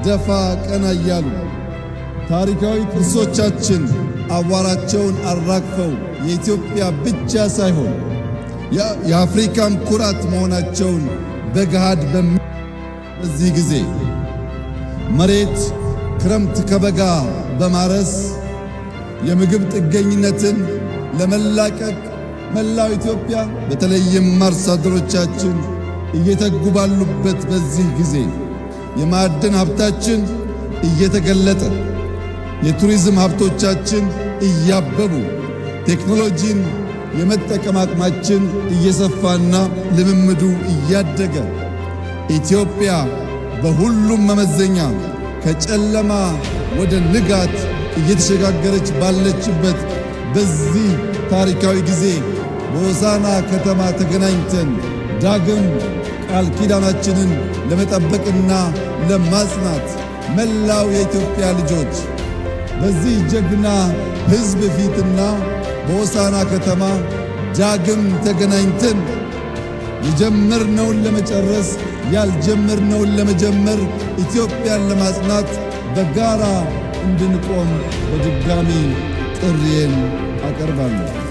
ደፋ ቀና እያሉ ታሪካዊ ቅርሶቻችን አዋራቸውን አራግፈው የኢትዮጵያ ብቻ ሳይሆን የአፍሪካም ኩራት መሆናቸውን በገሃድ በዚህ ጊዜ መሬት ክረምት ከበጋ በማረስ የምግብ ጥገኝነትን ለመላቀቅ መላው ኢትዮጵያ በተለይም አርሶ አደሮቻችን እየተጉ ባሉበት በዚህ ጊዜ የማዕድን ሀብታችን እየተገለጠ የቱሪዝም ሀብቶቻችን እያበቡ ቴክኖሎጂን የመጠቀም አቅማችን እየሰፋና ልምምዱ እያደገ ኢትዮጵያ በሁሉም መመዘኛ ከጨለማ ወደ ንጋት እየተሸጋገረች ባለችበት በዚህ ታሪካዊ ጊዜ በሆሳዕና ከተማ ተገናኝተን ዳግም ቃል ኪዳናችንን ለመጠበቅና ለማጽናት መላው የኢትዮጵያ ልጆች በዚህ ጀግና ሕዝብ ፊትና በሆሳዕና ከተማ ዳግም ተገናኝተን የጀመርነውን ለመጨረስ ያልጀመርነውን ለመጀመር ኢትዮጵያን ለማጽናት በጋራ እንድንቆም በድጋሚ ጥሪዬን አቀርባለሁ።